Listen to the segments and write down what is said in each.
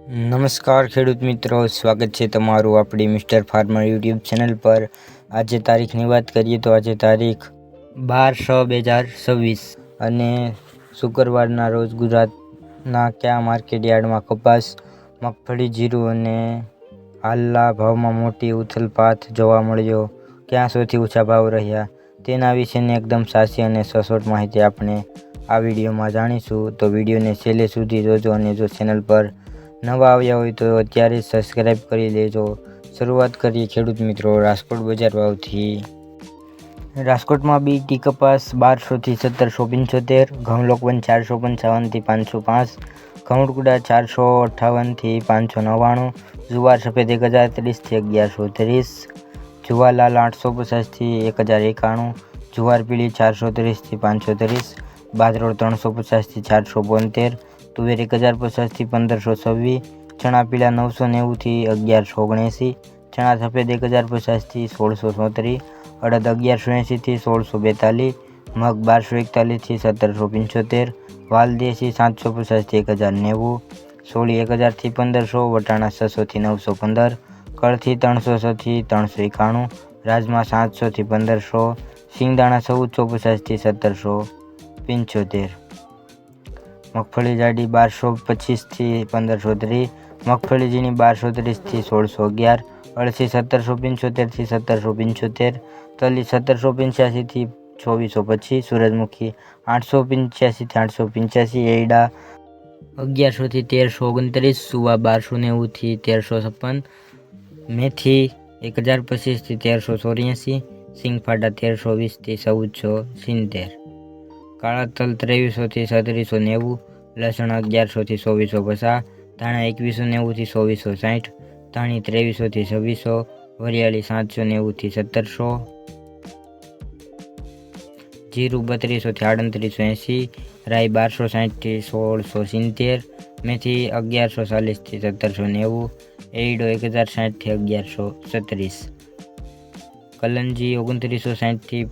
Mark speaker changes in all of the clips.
Speaker 1: નમસ્કાર ખેડૂત મિત્રો, સ્વાગત છે તમારું આપણી મિસ્ટર ફાર્મર યુટ્યુબ ચેનલ પર। આજે તારીખની વાત કરીએ તો આજે તારીખ 12/6/2026 અને શુક્રવારના રોજ ગુજરાતના કયા માર્કેટ યાર્ડમાં કપાસ, મગફળી, જીરું અને હાલના ભાવમાં મોટી ઉથલપાથ જોવા મળ્યો, ક્યાં સૌથી ઊંચા ભાવ રહ્યા તેના વિશેની એકદમ સાચી અને સચોટ માહિતી આપણે આ વિડીયોમાં જાણીશું। તો વિડીયોને છેલ્લે સુધી જોજો અને જો ચેનલ પર નવા આવ્યા હોય તો અત્યારે જ સબસ્ક્રાઈબ કરી દેજો। શરૂઆત કરીએ ખેડૂત મિત્રો રાજકોટ બજાર ભાવથી। રાજકોટમાં બીટી કપાસ 1200 થી 1775, ઘઉં લોકવન 455 થી 505, ઘઉં ટુકડા 458 થી 599, જુવાર સફેદ 1030 થી 1130, જુવાર લાલ 850 થી 1091, જુવાર પીળી 430 થી 530, બાજરો 350 થી 472, તુવેર 1050 થી 1526, ચણા પીળા 990 થી 1179, ચણા સફેદ 1050 થી 1634, અડદ 1180 થી 1642, મગ 1241 થી 1775, વાલ દેશી 750 થી 1090, સોળી 1000 થી 1500, વટાણા 600 થી 915, કળથી 306 થી 391, રાજમા 700 થી 1500, સિંગદાણા 1450 થી 1775, મગફળી જાડી 1225 થી 1530, મગફળી ઝીણી 1230 થી 1611, અળસી 1775 થી 1775, તલી 1785 થી 2425, સૂરજમુખી 885 થી 885, એરડા 1100 થી 1329, સુવા 1290 થી 1356, મેથી 1025 થી 1384, સિંગફાડા 1320 થી 1470, કાળા તલ 2300 થી 3790, લસણ 1100 થી 2450, ધાણા 2190 થી 2460, ધાણી 2300 થી 2600, વરિયાળી 790 થી 1700, જીરું 3200 થી 3880, રાઈ 1260 થી 1670, મેથી 1140 થી 1790, એરડો 1060 થી 1136, કલંજી 2960 થી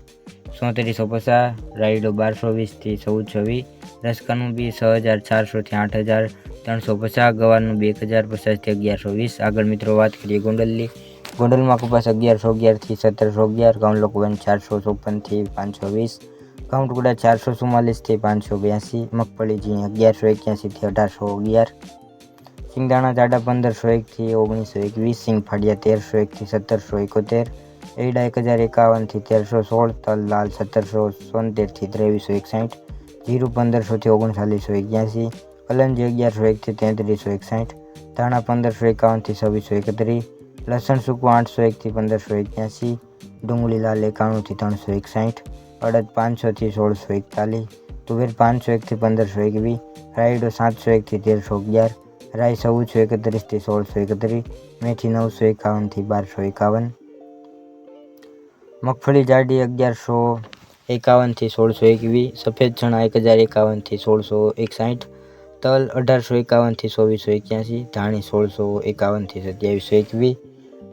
Speaker 1: 3750, રાયડો 1220 થી 1424, રસકાનું બી 6400 થી 8350, ગવારનું બી 1050 થી 1120। આગળ મિત્રો વાત કરીએ ગોંડલની। ગોંડલમાં કપાસ 1111 થી 1711, ઘઉં લોકવન 454 થી 520, ઘઉં ટુકડા 444 થી 582, મગફળી ઝીણી 1181 થી 1811, સિંગદાણા જાડા 1501 થી 1921, સિંગફાડિયા 1301 થી 1771, એરડા 1051 થી 1316, તલ લાલ 1776 થી 2361, જીરું 1500 થી 3981, કલંજી 1101 થી 3361, ધાણા 1551 થી 2631, લસણ સૂકું 801 થી 1581, ડુંગળી લાલ 91 થી 361, અડદ 500 થી 1641, તુવેર 501 થી 1521, રાયડો 701 થી 1311, રાઈ 1431 થી 1631, મેથી 951 થી 1251, મગફળી જાડી 1151 થી 1621, સફેદ ચણા 1051 થી 1661, તલ 1851 થી 2481, ધાણી 1651 થી 2721,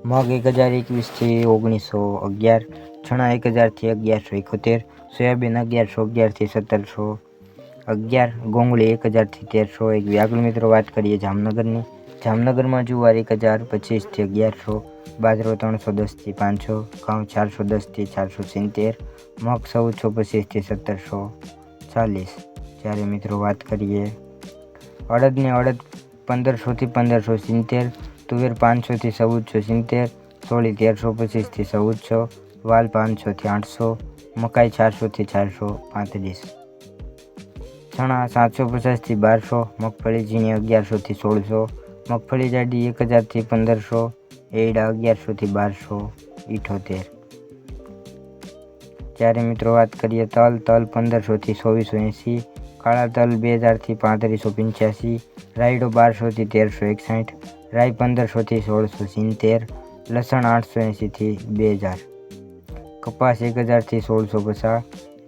Speaker 1: મગ 1021 થી 1911, ચણા 1000 થી 1171, સોયાબીન 1111 થી 1711, ગોંગળી 1000 થી 1321। આગળ મિત્રો વાત કરીએ જામનગરની। જામનગરમાં જુવાર 1025 થી 1100, બાજરો 310 થી 500, ઘઉં 410 થી 470, મગ 1425 થી 1740। જ્યારે મિત્રો વાત કરીએ અડદને, અડદ 1500 થી 1570, તુવેર 500 થી 1470, સોળી 1325 થી 1400, વાલ 500 થી 800, મકાઈ 400 થી 435, ચણા 750 થી 1200, મગફળી ઝીણી 1100 થી 1600, મગફળી જાડી 1000 થી 1500, એરડા 1100 થી 1278। જ્યારે મિત્રો વાત કરીએ તલ 1500 થી 2480, કાળા તલ 2000 થી 3585, રાયડો 1200 થી 1361, રાઈ 1500 થી 1670, લસણ 880 થી 2000, કપાસ 1000 થી 1650,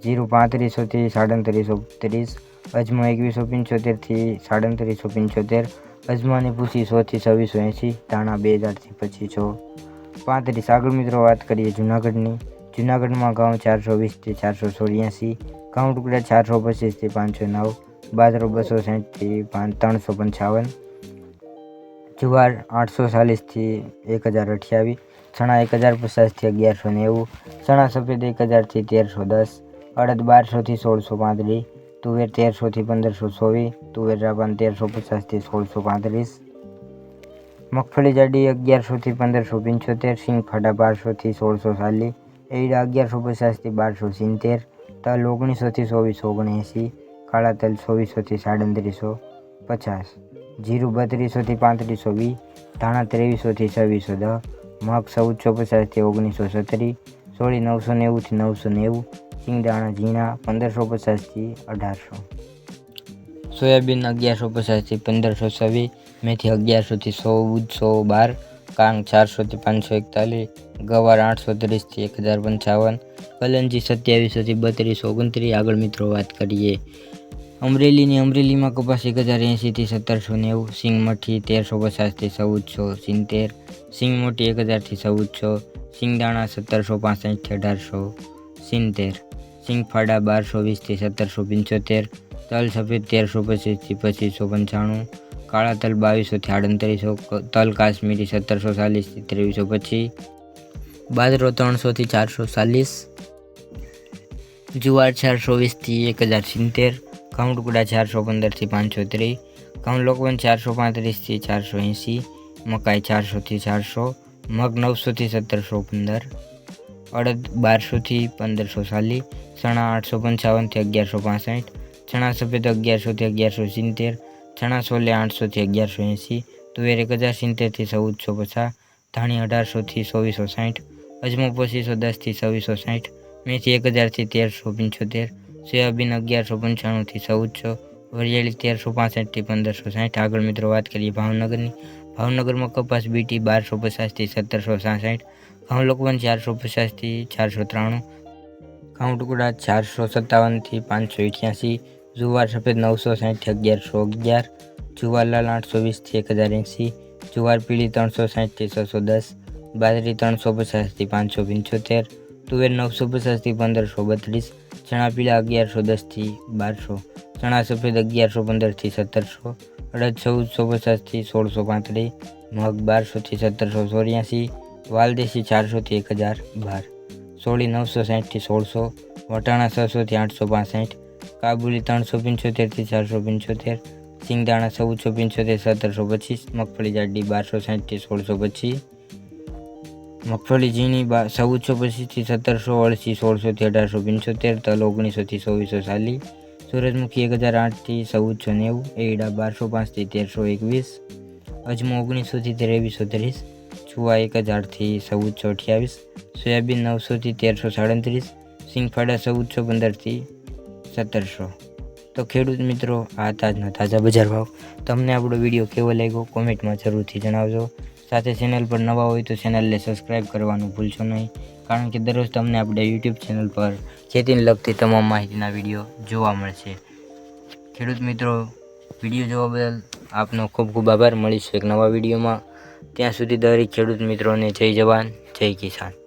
Speaker 1: જીરું 3500 થી 3730, અજમો 2175 થી 3775, અજમાની ભૂસી 100 થી 2680, ધાણા 2000 થી 2535। આગળ મિત્રો વાત કરીએ જૂનાગઢની। જૂનાગઢમાં ઘઉં 420 થી 484, ઘઉં ટુકડા 425 થી 509, બાજરો 260 થી 355, જુવાર 840થી 1028, ચણા 1050થી 1190, ચણા સફેદ 1000થી 1310, અડદ 1200થી 1635, તુવેર 1300થી 1524, તુવેર રાભાન 1350થી 1635, મગફળી જાડી 1100થી 1575, સિંગફાડા 1200થી 1640, એરડા 1150થી 1270, તલ 1900થી 2479, કાળા તલ 2400થી 3750, જીરું 3200થી 3520, ધાણા 2300થી 2610, મગ 1450થી 1970, સોળી 990થી 990, સિંગદાણા ઝીણા 1550થી 1800, સોયાબીન 1150થી 1526, મેથી 1100થી 1412, કાંગ 400થી 541, ગવાર 830થી 1055, કલંજી 2700થી 3229. આગળ મિત્રો વાત કરીએ અમરેલીમાં કપાસ 1080થી 1790, સિંગ મઠી 1350થી 1470, સિંગ મોટી 1000થી 1400, સિંગદાણા 1765થી 1870, સિંગફાડા 1220થી 1775, તલ સફેદ 1325થી 2595, કાળા તલ 2200થી 3800, તલ કાશ્મીરી 1740થી 2325, બાજરો 300થી 440, જુવાર 420થી 1070, ઘઉં ટુકડા 415થી 530, ઘઉં લોકવન 435થી 480, મકાઈ 400થી 400, મગ 900થી 1715, અડદ 1200થી 1540, ચણા 855થી 1165, ચણા સફેદ 1100થી 1170, ચણા છોલે 800થી 1180, તુવેર 1070થી 1450, ધાણી 1800થી 2460, અજમો 2510થી 2660, મેથી 1000થી 1375, સોયાબીન 1195થી 1400, વરિયાળી 1365થી 1560. આગળ મિત્રો વાત કરીએ ભાવનગરની. ભાવનગરમાં કપાસ બીટી 1250થી 1766, ઘઉં લોકવન 450થી 493, ઘઉં ટુકડા 457થી 588, જુવાર સફેદ 960થી 1111, જુવાર લાલ 820થી 1080, જુવાર પીળી 360થી 610, બાજરી 350થી 575, તુવેર 950થી 1532, ચણા પીળા 1110થી 1200, ચણા સફેદ 1115થી 1700, અડદ 1450થી 1635, મગ 1200થી 1784, વાલદેશી 400થી 1012, સોળી 960થી 1600, વટાણા 600થી 865, કાબુલી 375થી 475, સિંગદાણા 1475થી 1725, મગફળી જાડી 1260થી 1625, મગફળી ઝીણી 1425થી 1700, અળસી 1600થી 1875, તલ 1900થી 2440, સૂરજમુખી 1008થી 1490, એરડા 1205થી 1321, અજમો 1900થી 2330, જુવાર 1000થી 1428, સોયાબીન 900થી 1337, સિંગફાડા 1415થી 1700. તો ખેડૂત મિત્રો આ આજના તાજા બજાર ભાવ. તમને આપણો વિડીયો કેવો લાગ્યો કોમેન્ટમાં જરૂરથી જણાવજો. સાથે ચેનલ પર નવા હોય તો ચેનલને સબસ્ક્રાઈબ કરવાનું ભૂલશો નહીં, કારણ કે દરરોજ તમને આપણે યુટ્યુબ ચેનલ પર ખેતીને લગતી તમામ માહિતીના વિડીયો જોવા મળશે. ખેડૂત મિત્રો વિડીયો જોવા બદલ આપનો ખૂબ ખૂબ આભાર. મળીશું એક નવા વિડીયોમાં. ત્યાં સુધી દરેક ખેડૂત મિત્રોને જય જવાન જય કિસાન.